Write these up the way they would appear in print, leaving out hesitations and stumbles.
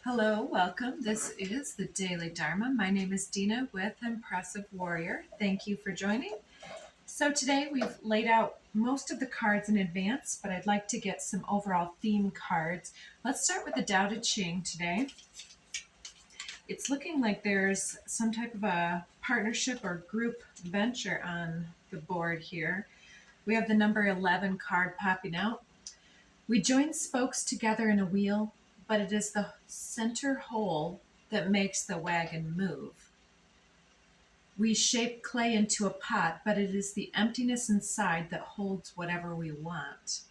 Hello, welcome. This is the Daily Dharma. My name is Deana with Impressive Warrior. Thank you for joining. So today we've laid out most of the cards in advance, but I'd like to get some overall theme cards. Let's start with the Tao Te Ching today. It's looking like there's some type of a partnership or group venture on the board here. We have the number 11 card popping out. We join spokes together in a wheel, but it is the center hole that makes the wagon move. We shape clay into a pot, but it is the emptiness inside that holds whatever we want.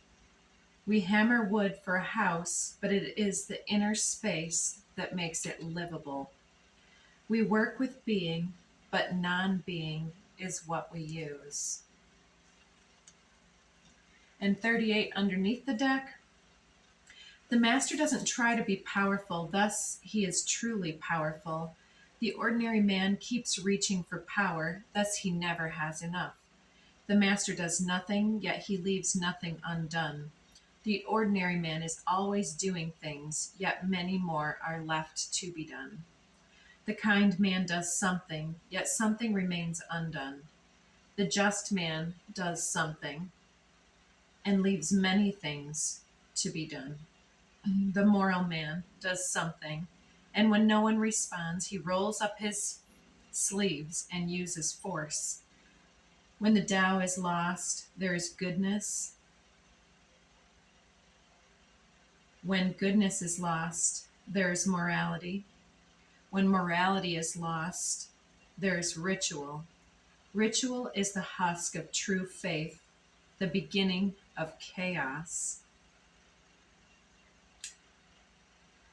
We hammer wood for a house, but it is the inner space that makes it livable. We work with being, but non-being is what we use. And 38 underneath the deck, the master doesn't try to be powerful, thus he is truly powerful. The ordinary man keeps reaching for power, thus he never has enough. The master does nothing, yet he leaves nothing undone. The ordinary man is always doing things, yet many more are left to be done. The kind man does something, yet something remains undone. The just man does something and leaves many things to be done. The moral man does something, and when no one responds, he rolls up his sleeves and uses force. When the Tao is lost, there is goodness. When goodness is lost, there is morality. When morality is lost, there is ritual. Ritual is the husk of true faith, the beginning of chaos.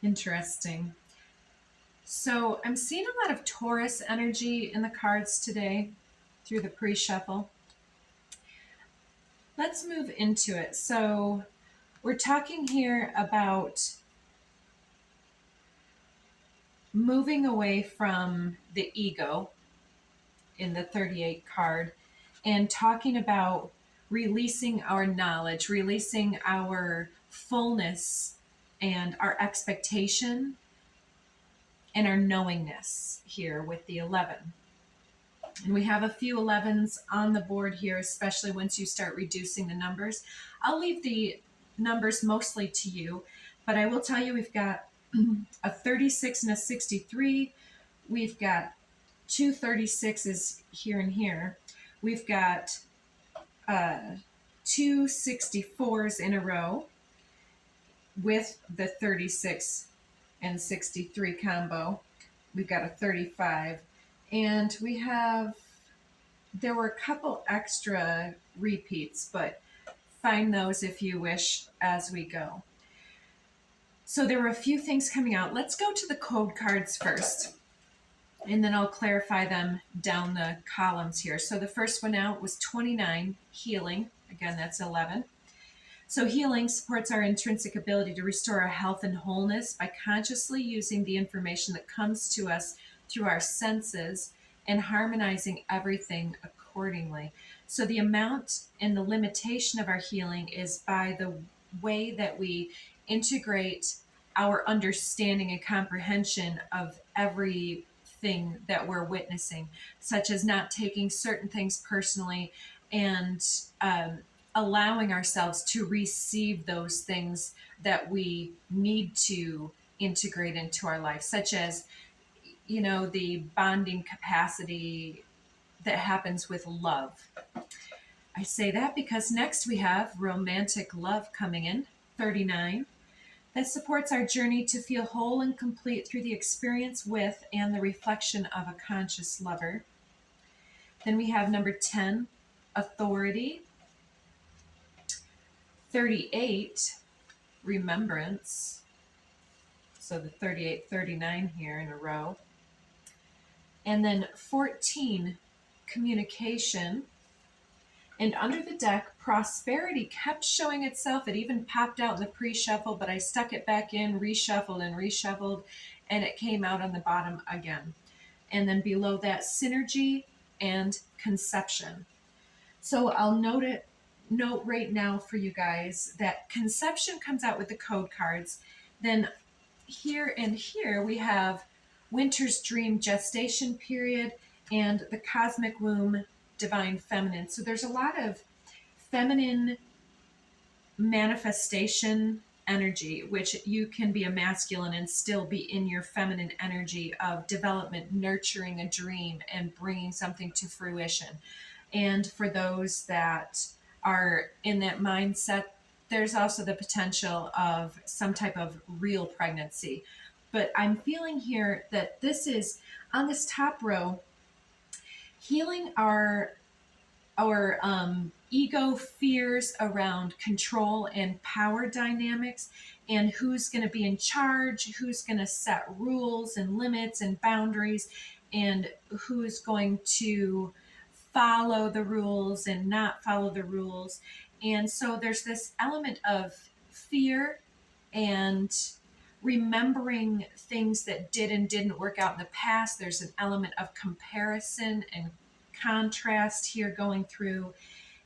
Interesting. So I'm seeing a lot of Taurus energy in the cards today through the pre-shuffle. Let's move into it. So we're talking here about moving away from the ego in the 38 card and talking about releasing our knowledge, releasing our fullness and our expectation and our knowingness here with the 11. And we have a few 11s on the board here, especially once you start reducing the numbers. I'll leave the numbers mostly to you, but I will tell you we've got a 36 and a 63. We've got two 36s here and here. We've got two 64s in a row with the 36 and 63 combo. We've got a 35. And there were a couple extra repeats, but find those if you wish as we go. So there were a few things coming out. Let's go to the code cards first, and then I'll clarify them down the columns here. So the first one out was 29, healing. Again, that's 11. So healing supports our intrinsic ability to restore our health and wholeness by consciously using the information that comes to us through our senses and harmonizing everything accordingly. So the amount and the limitation of our healing is by the way that we integrate our understanding and comprehension of everything that we're witnessing, such as not taking certain things personally and allowing ourselves to receive those things that we need to integrate into our life, such as, the bonding capacity that happens with love. I say that because next we have romantic love coming in, 39. That supports our journey to feel whole and complete through the experience with and the reflection of a conscious lover. Then we have number 10, authority. 38, remembrance. So the 38, 39 here in a row. And then 14, communication. And under the deck, prosperity kept showing itself. It even popped out in the pre-shuffle, but I stuck it back in, reshuffled and reshuffled, and it came out on the bottom again. And then below that, synergy and conception. So I'll note right now for you guys that conception comes out with the code cards. Then here and here we have winter's dream gestation period and the cosmic womb divine feminine. So there's a lot of feminine manifestation energy, which you can be a masculine and still be in your feminine energy of development, nurturing a dream and bringing something to fruition. And for those that are in that mindset, there's also the potential of some type of real pregnancy. But I'm feeling here that this is on this top row, healing our ego fears around control and power dynamics and who's going to be in charge, who's going to set rules and limits and boundaries, and who's going to follow the rules and not follow the rules. And so there's this element of fear and remembering things that did and didn't work out in the past. There's an element of comparison and contrast here going through,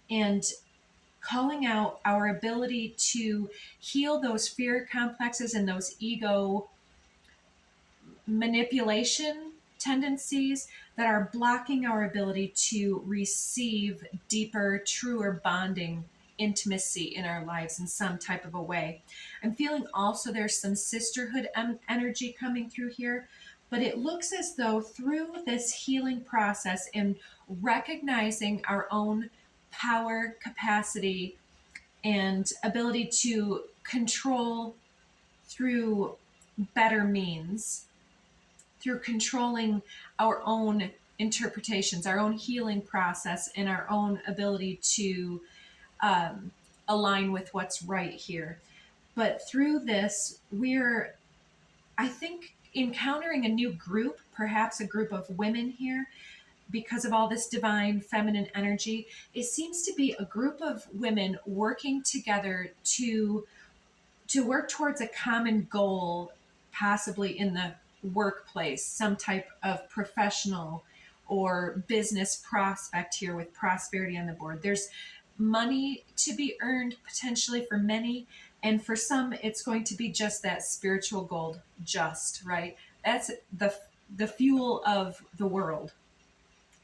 and calling out our ability to heal those fear complexes and those ego manipulation tendencies that are blocking our ability to receive deeper, truer bonding, intimacy in our lives in some type of a way. I'm feeling also there's some sisterhood energy coming through here, but it looks as though through this healing process and recognizing our own power, capacity, and ability to control through better means, through controlling our own interpretations, our own healing process, and our own ability to align with what's right here. But through this, we're, I think, encountering a new group, perhaps a group of women here, because of all this divine feminine energy. It seems to be a group of women working together to work towards a common goal, possibly in the workplace, some type of professional or business prospect here with prosperity on the board. There's money to be earned potentially for many, and for some it's going to be just that spiritual gold, just right. That's the fuel of the world.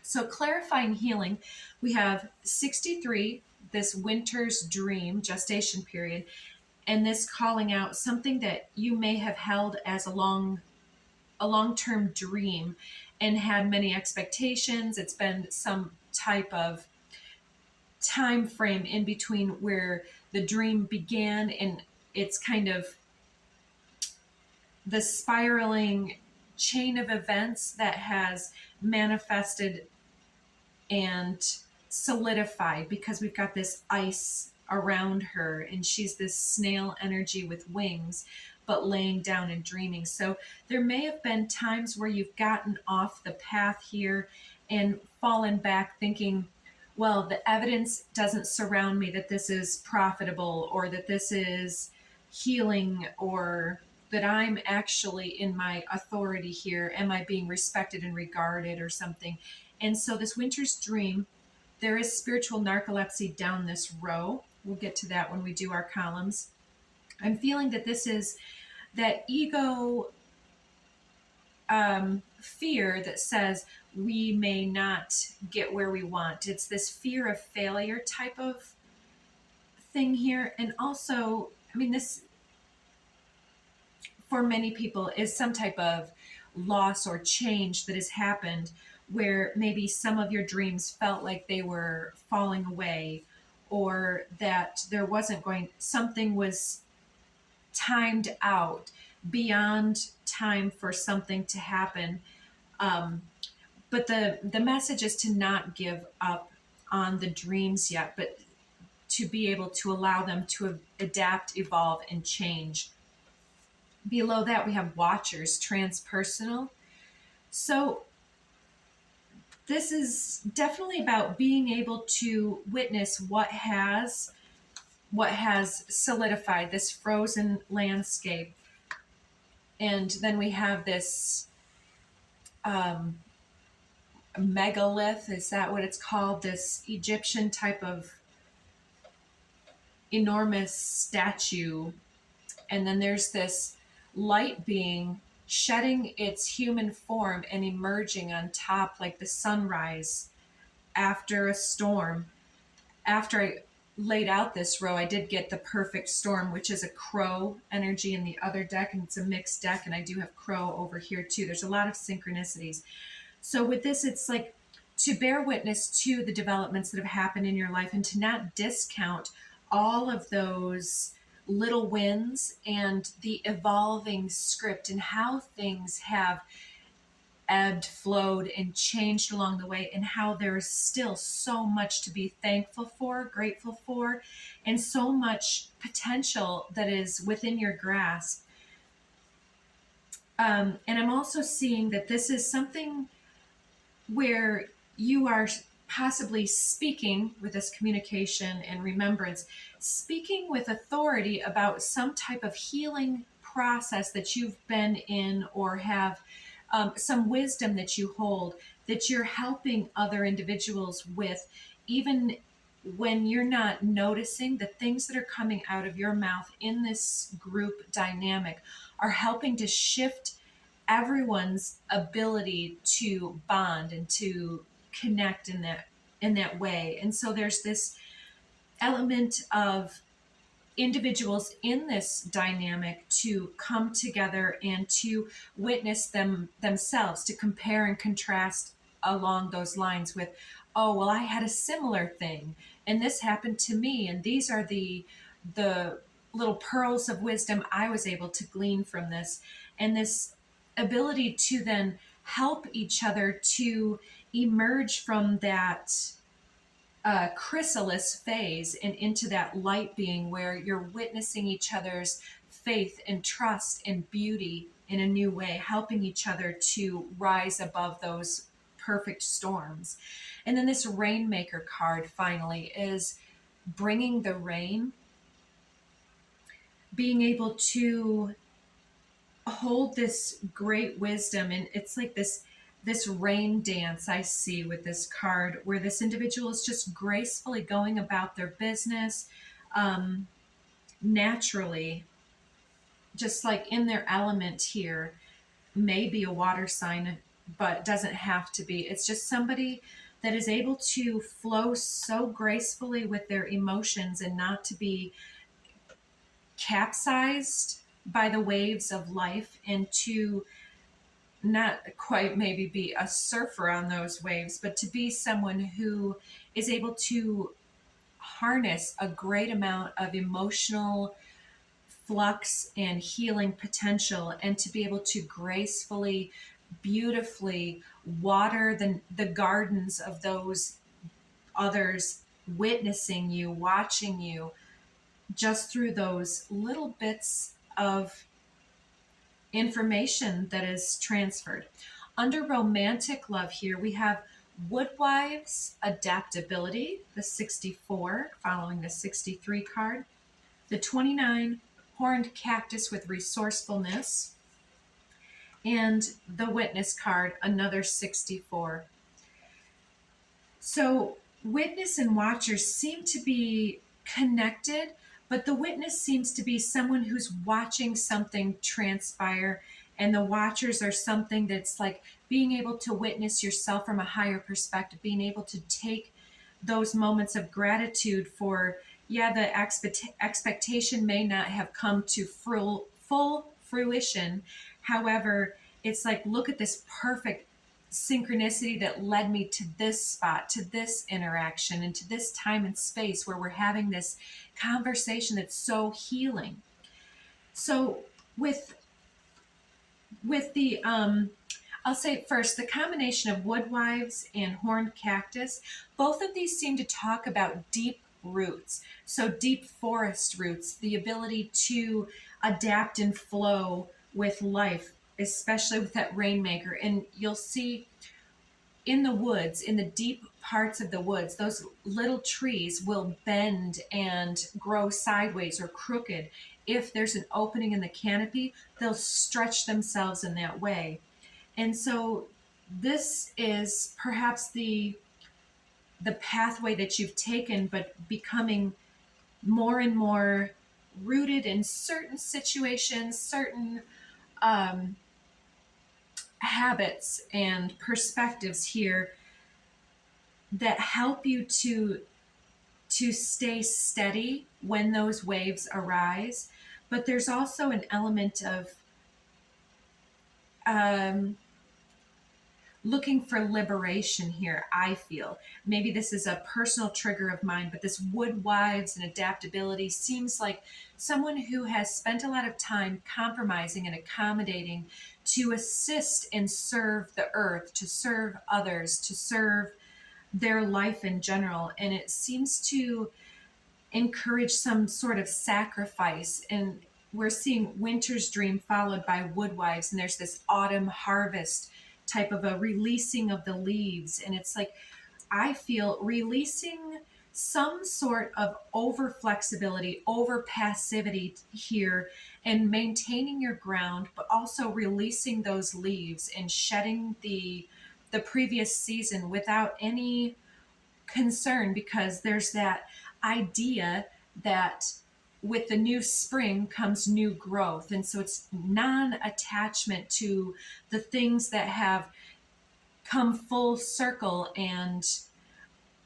So clarifying healing, we have 63, this winter's dream gestation period, and this calling out something that you may have held as a long-term dream and had many expectations. It's been some type of time frame in between where the dream began, and it's kind of the spiraling chain of events that has manifested and solidified because we've got this ice around her and she's this snail energy with wings but laying down and dreaming. So there may have been times where you've gotten off the path here and fallen back thinking, well, the evidence doesn't surround me that this is profitable or that this is healing or that I'm actually in my authority here. Am I being respected and regarded or something? And so this winter's dream, there is spiritual narcolepsy down this row. We'll get to that when we do our columns. I'm feeling that this is that ego fear that says we may not get where we want. It's this fear of failure type of thing here. And also, I mean, this for many people is some type of loss or change that has happened where maybe some of your dreams felt like they were falling away or that there wasn't something was timed out beyond time for something to happen. But the message is to not give up on the dreams yet, but to be able to allow them to adapt, evolve, and change. Below that, we have watchers, transpersonal. So this is definitely about being able to witness what has solidified this frozen landscape. And then we have this megalith, is that what it's called? This Egyptian type of enormous statue. And then there's this light being shedding its human form and emerging on top like the sunrise after a storm. After I laid out this row, I did get the perfect storm, which is a crow energy in the other deck, and it's a mixed deck, and I do have crow over here too. There's a lot of synchronicities. So with this, it's like to bear witness to the developments that have happened in your life and to not discount all of those little wins and the evolving script and how things have ebbed, flowed, and changed along the way, and how there's still so much to be thankful for, grateful for, and so much potential that is within your grasp. And I'm also seeing that this is something where you are possibly speaking with this communication and remembrance, speaking with authority about some type of healing process that you've been in or have some wisdom that you hold that you're helping other individuals with, even when you're not noticing. The things that are coming out of your mouth in this group dynamic are helping to shift everyone's ability to bond and to connect in that way. And so there's this element of individuals in this dynamic to come together and to witness themselves, to compare and contrast along those lines with, oh well, I had a similar thing and this happened to me, and these are the little pearls of wisdom I was able to glean from this. And this ability to then help each other to emerge from that chrysalis phase and into that light being where you're witnessing each other's faith and trust and beauty in a new way, helping each other to rise above those perfect storms. And then this Rainmaker card finally is bringing the rain, being able to hold this great wisdom. And it's like this rain dance I see with this card, where this individual is just gracefully going about their business, naturally, just like in their element here. Maybe a water sign, but doesn't have to be. It's just somebody that is able to flow so gracefully with their emotions and not to be capsized by the waves of life, and to not quite maybe be a surfer on those waves, but to be someone who is able to harness a great amount of emotional flux and healing potential, and to be able to gracefully, beautifully water the gardens of those others witnessing you, watching you, just through those little bits of information that is transferred. Under romantic love here, we have Woodwives Adaptability, the 64, following the 63 card. The 29, Horned Cactus with Resourcefulness. And the Witness card, another 64. So witness and watchers seem to be connected, but the witness seems to be someone who's watching something transpire, and the watchers are something that's like being able to witness yourself from a higher perspective, being able to take those moments of gratitude for, yeah, the expectation may not have come to full fruition. However, it's like, look at this perfect synchronicity that led me to this spot, to this interaction, and to this time and space where we're having this conversation that's so healing. So with the I'll say first, the combination of Woodwives and Horned Cactus, both of these seem to talk about deep roots. So deep forest roots, the ability to adapt and flow with life, especially with that Rainmaker. And you'll see in the woods, in the deep parts of the woods, those little trees will bend and grow sideways or crooked. If there's an opening in the canopy, they'll stretch themselves in that way. And so this is perhaps the pathway that you've taken, but becoming more and more rooted in certain situations, certain um, habits and perspectives here that help you to stay steady when those waves arise. But there's also an element of um, looking for liberation here, I feel. Maybe this is a personal trigger of mine, but this wood wives and adaptability seems like someone who has spent a lot of time compromising and accommodating to assist and serve the earth, to serve others, to serve their life in general. And it seems to encourage some sort of sacrifice. And we're seeing winter's dream followed by woodwives, and there's this autumn harvest type of a releasing of the leaves. And it's like, I feel releasing some sort of over flexibility, over passivity here, and maintaining your ground, but also releasing those leaves and shedding the previous season without any concern, because there's that idea that with the new spring comes new growth. And so it's non attachment to the things that have come full circle, and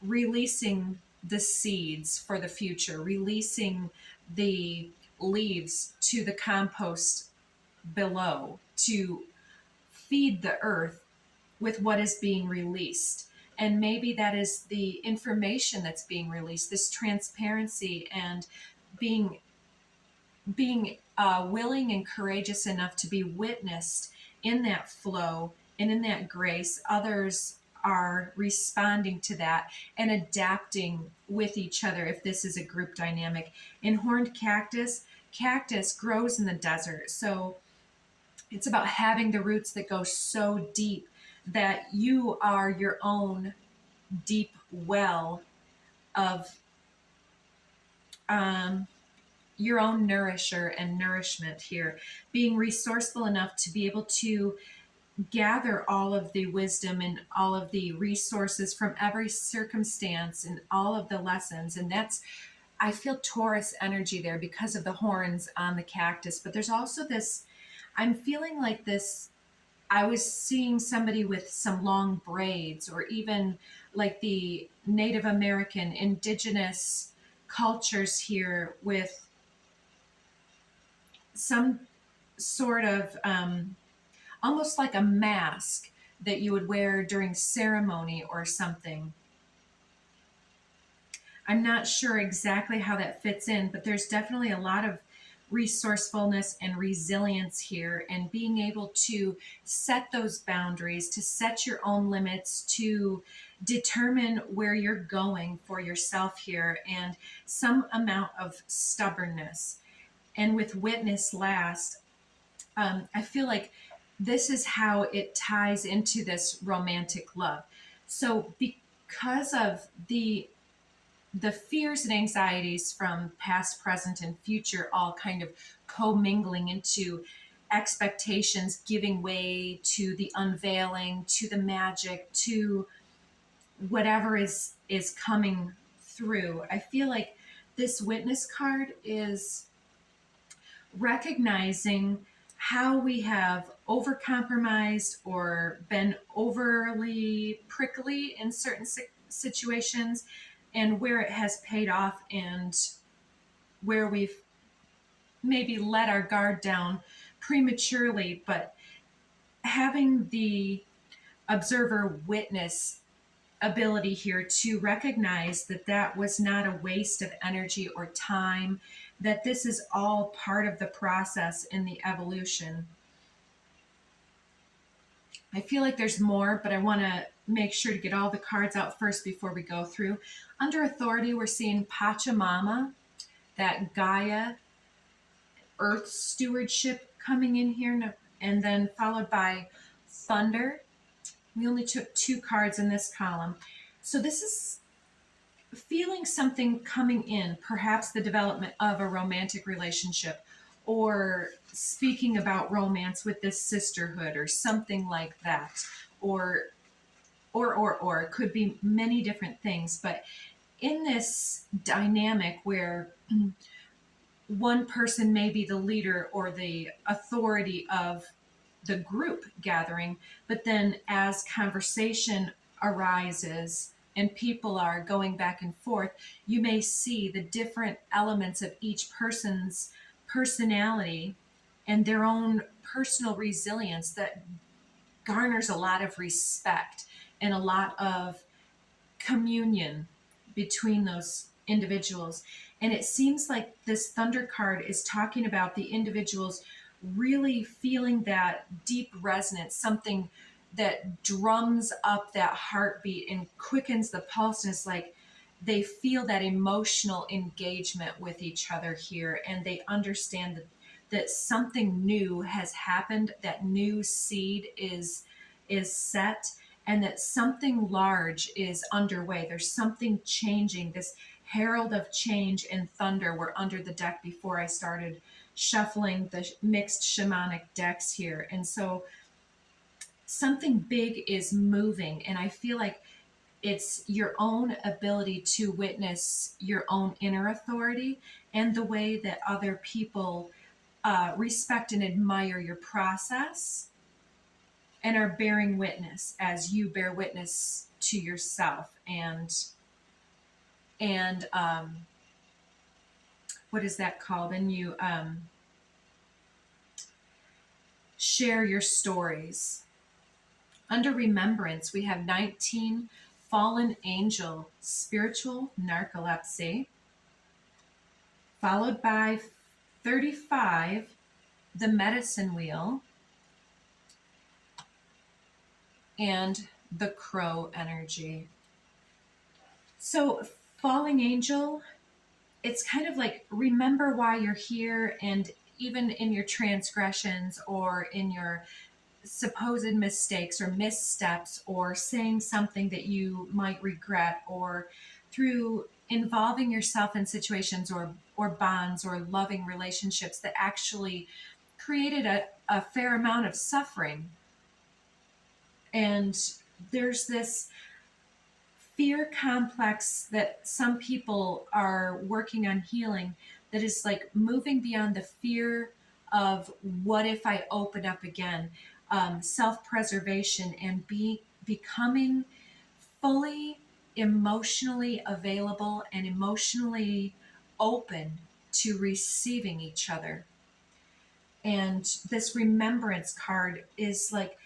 releasing the seeds for the future, releasing the leaves to the compost below to feed the earth with what is being released. And maybe that is the information that's being released, this transparency, and being willing and courageous enough to be witnessed in that flow and in that grace. Others are responding to that and adapting with each other if this is a group dynamic. In horned cactus grows in the desert, so it's about having the roots that go so deep that you are your own deep well of um, your own nourisher and nourishment here. Being resourceful enough to be able to gather all of the wisdom and all of the resources from every circumstance and all of the lessons. And that's, I feel Taurus energy there because of the horns on the cactus. But there's also this, I'm feeling like this, I was seeing somebody with some long braids, or even like the Native American indigenous cultures here with some sort of almost like a mask that you would wear during ceremony or something. I'm not sure exactly how that fits in, but there's definitely a lot of resourcefulness and resilience here, and being able to set those boundaries, to set your own limits, to determine where you're going for yourself here, and some amount of stubbornness. And with witness last, I feel like this is how it ties into this romantic love. So because of the fears and anxieties from past, present, and future all kind of commingling into expectations, giving way to the unveiling, to the magic, to whatever is coming through. I feel like this witness card is recognizing how we have overcompromised or been overly prickly in certain situations, and where it has paid off, and where we've maybe let our guard down prematurely. But having the observer witness ability here to recognize that that was not a waste of energy or time, that this is all part of the process in the evolution. I feel like there's more, but I want to make sure to get all the cards out first before we go through. Under authority, we're seeing Pachamama, that Gaia, earth stewardship coming in here, and then followed by thunder. We only took 2 cards in this column. So this is feeling something coming in, perhaps the development of a romantic relationship, or speaking about romance with this sisterhood or something like that, or it could be many different things. But in this dynamic where one person may be the leader or the authority of the group gathering, but then as conversation arises and people are going back and forth, you may see the different elements of each person's personality and their own personal resilience that garners a lot of respect and a lot of communion between those individuals. And it seems like this Thunder card is talking about the individuals really feeling that deep resonance, something that drums up that heartbeat and quickens the pulse. And it's like they feel that emotional engagement with each other here, and they understand that something new has happened, that new seed is set, and that something large is underway. There's something changing, this herald of change and thunder were under the deck before I started shuffling the mixed shamanic decks here. And so something big is moving, and I feel like it's your own ability to witness your own inner authority and the way that other people respect and admire your process and are bearing witness as you bear witness to yourself. And what is that called? And you share your stories. Under remembrance, we have 19, fallen angel, spiritual narcolepsy, followed by 35, the medicine wheel, and the crow energy. So falling angel, it's kind of like, remember why you're here, and even in your transgressions or in your supposed mistakes or missteps or saying something that you might regret, or through involving yourself in situations or bonds or loving relationships that actually created a fair amount of suffering. And there's this fear complex that some people are working on healing, that is like moving beyond the fear of what if I open up again, self-preservation, and becoming fully emotionally available and emotionally open to receiving each other. And this remembrance card is like,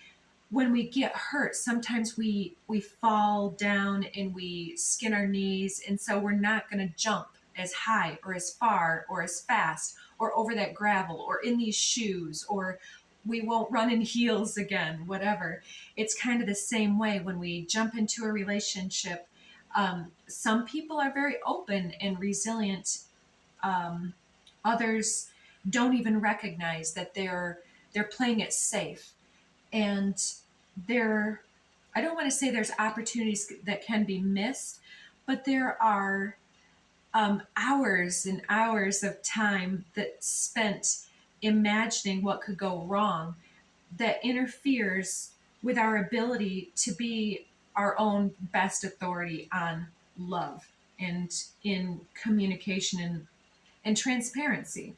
when we get hurt, sometimes we fall down and we skin our knees, and so we're not going to jump as high or as far or as fast or over that gravel or in these shoes, or we won't run in heels again, whatever. It's kind of the same way when we jump into a relationship. Some people are very open and resilient. Others don't even recognize that they're playing it safe. And there, I don't want to say there's opportunities that can be missed, but there are hours and hours of time that spent imagining what could go wrong, that interferes with our ability to be our own best authority on love and in communication and transparency.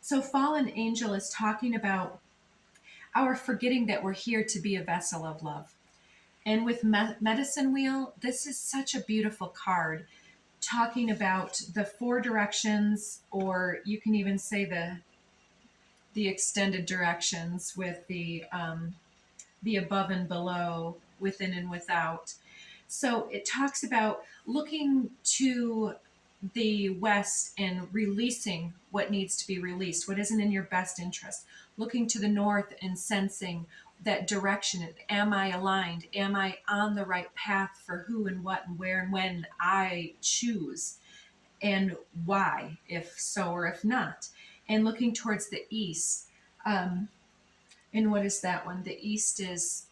So fallen angel is talking about our forgetting that we're here to be a vessel of love. And with medicine wheel, this is such a beautiful card, talking about the four directions, or you can even say the extended directions with the above and below, within and without. So it talks about looking to the West and releasing what needs to be released, what isn't in your best interest. Looking to the North and sensing that direction. Am I aligned? Am I on the right path for who and what and where and when I choose? And why, if so or if not? And looking towards the East. And what is that one? The East is,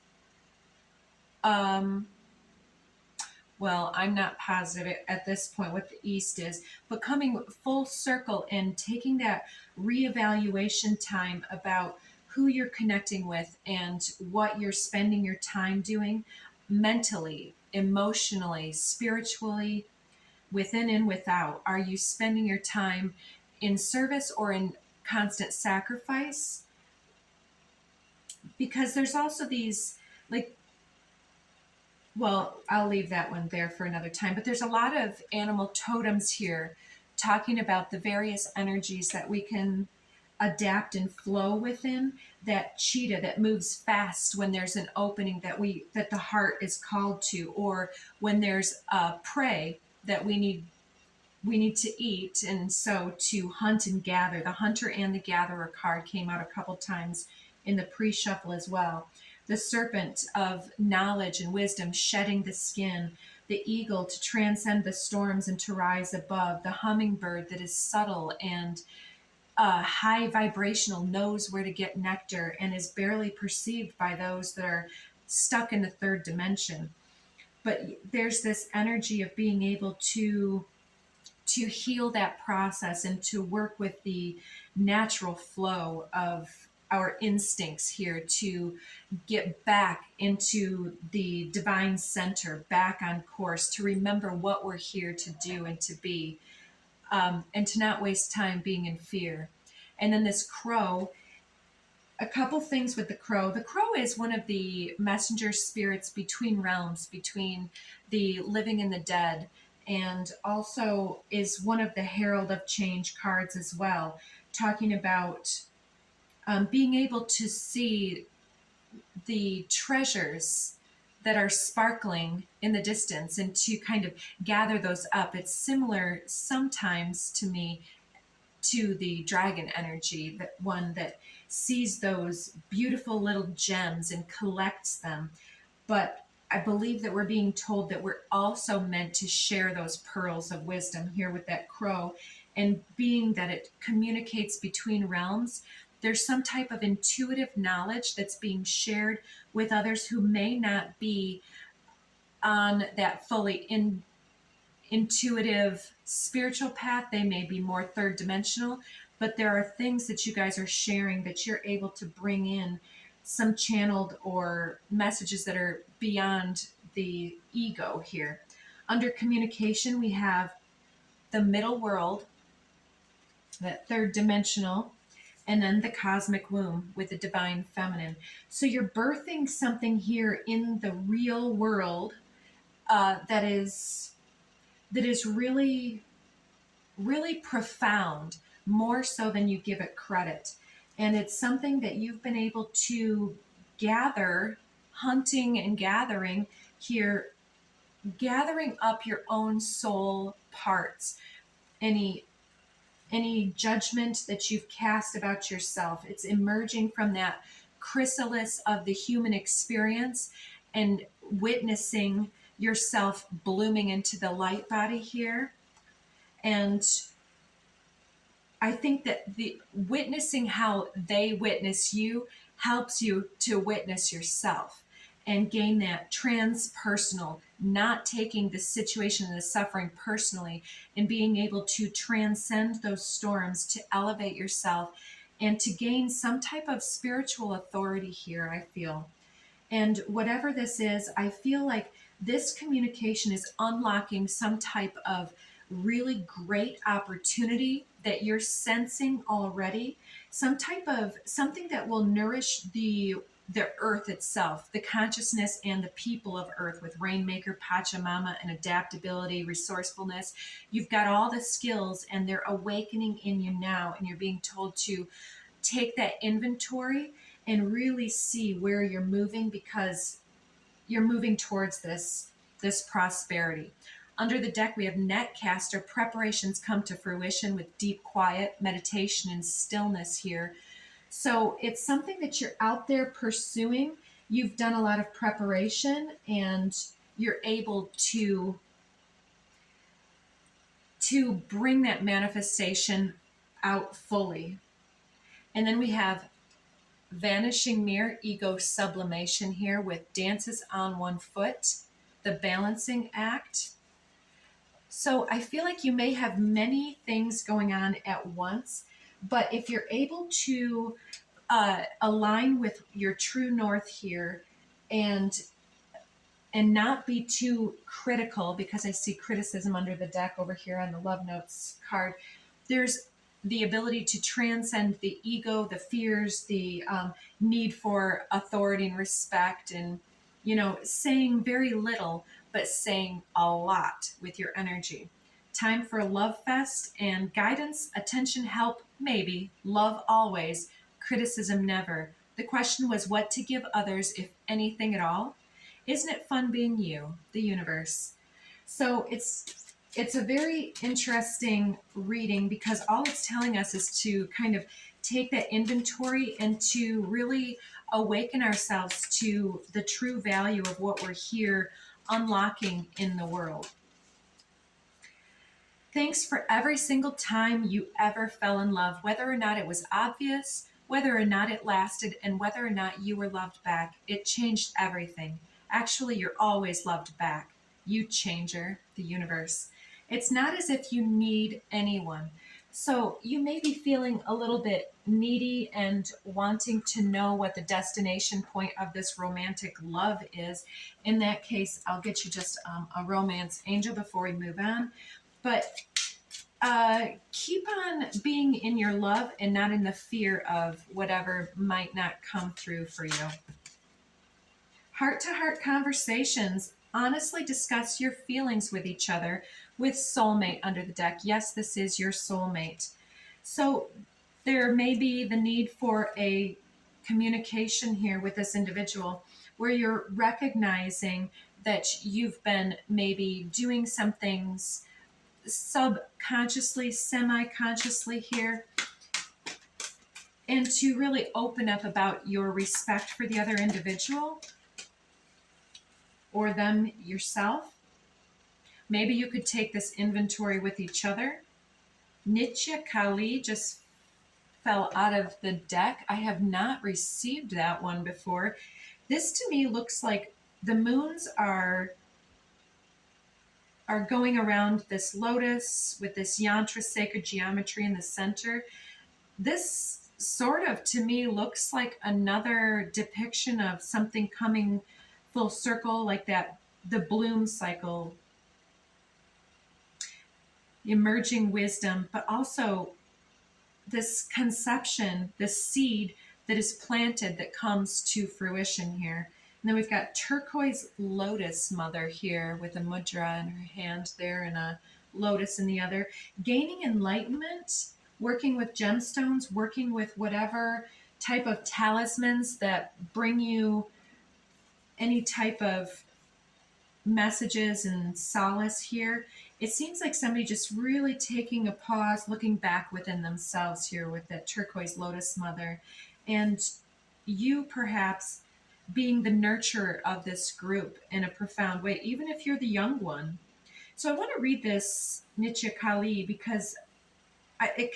well, I'm not positive at this point what the East is, but coming full circle and taking that reevaluation time about who you're connecting with and what you're spending your time doing mentally, emotionally, spiritually, within and without. Are you spending your time in service or in constant sacrifice, because there's also these, like, well, I'll leave that one there for another time, but there's a lot of animal totems here talking about the various energies that we can adapt and flow within. That cheetah that moves fast when there's an opening that the heart is called to, or when there's a prey that we need to eat, and so to hunt and gather. The hunter and the gatherer card came out a couple times in the pre-shuffle as well. The serpent of knowledge and wisdom shedding the skin, the eagle to transcend the storms and to rise above, the hummingbird that is subtle and high vibrational, knows where to get nectar and is barely perceived by those that are stuck in the third dimension. But there's this energy of being able to heal that process and to work with the natural flow of our instincts here, to get back into the divine center, back on course, to remember what we're here to do and to be, and to not waste time being in fear. And then this crow, a couple things with the crow. The crow is one of the messenger spirits between realms, between the living and the dead, and also is one of the Herald of Change cards as well, talking about being able to see the treasures that are sparkling in the distance and to kind of gather those up. It's similar sometimes to me to the dragon energy, that one that sees those beautiful little gems and collects them. But I believe that we're being told that we're also meant to share those pearls of wisdom here with that crow. And being that it communicates between realms, there's some type of intuitive knowledge that's being shared with others who may not be on that fully intuitive spiritual path. They may be more third dimensional, but there are things that you guys are sharing that you're able to bring in some channeled or messages that are beyond the ego here. Under communication, we have the middle world, that third dimensional, and then the cosmic womb with the divine feminine. So you're birthing something here in the real world that is really, really profound, more so than you give it credit. And it's something that you've been able to gather, hunting and gathering here, gathering up your own soul parts, any judgment that you've cast about yourself. It's emerging from that chrysalis of the human experience and witnessing yourself blooming into the light body here. And I think that the witnessing how they witness you helps you to witness yourself and gain that transpersonal, not taking the situation and the suffering personally, and being able to transcend those storms to elevate yourself and to gain some type of spiritual authority here, I feel. And whatever this is, I feel like this communication is unlocking some type of really great opportunity that you're sensing already, some type of something that will nourish the earth itself, the consciousness and the people of earth, with Rainmaker, Pachamama, and adaptability, resourcefulness. You've got all the skills and they're awakening in you now, and you're being told to take that inventory and really see where you're moving, because you're moving towards this prosperity. Under the deck, we have Netcaster. Preparations come to fruition with deep quiet, meditation, and stillness here. So it's something that you're out there pursuing. You've done a lot of preparation and you're able to bring that manifestation out fully. And then we have Vanishing Mirror, Ego Sublimation here with Dances on One Foot, the Balancing Act. So I feel like you may have many things going on at once, but if you're able to align with your true north here and not be too critical, because I see criticism under the deck over here on the Love Notes card. There's the ability to transcend the ego, the fears, the need for authority and respect, and saying very little but saying a lot with your energy. Time for a love fest and guidance, attention, help, maybe, love always, criticism never. The question was what to give others, if anything at all. Isn't it fun being you, the universe? So it's a very interesting reading because all it's telling us is to kind of take that inventory and to really awaken ourselves to the true value of what we're here unlocking in the world. Thanks for every single time you ever fell in love, whether or not it was obvious, whether or not it lasted, and whether or not you were loved back. It changed everything. Actually, you're always loved back. You changer, the universe. It's not as if you need anyone. So you may be feeling a little bit needy and wanting to know what the destination point of this romantic love is. In that case, I'll get you just a romance angel before we move on. But keep on being in your love and not in the fear of whatever might not come through for you. Heart to heart conversations. Honestly discuss your feelings with each other with soulmate under the deck. Yes, this is your soulmate. So there may be the need for a communication here with this individual where you're recognizing that you've been maybe doing some things subconsciously, semi-consciously here, and to really open up about your respect for the other individual or them yourself. Maybe you could take this inventory with each other. Nitya Kali just fell out of the deck. I have not received that one before. This to me looks like the moons are going around this lotus with this yantra sacred geometry in the center. This sort of to me looks like another depiction of something coming full circle, like that, the bloom cycle, emerging wisdom, but also this conception, this seed that is planted that comes to fruition here. And then we've got turquoise lotus mother here with a mudra in her hand there and a lotus in the other. Gaining enlightenment, working with gemstones, working with whatever type of talismans that bring you any type of messages and solace here. It seems like somebody just really taking a pause, looking back within themselves here with that turquoise lotus mother. And you perhaps being the nurturer of this group in a profound way, even if you're the young one. So I want to read this Nitya Kali because it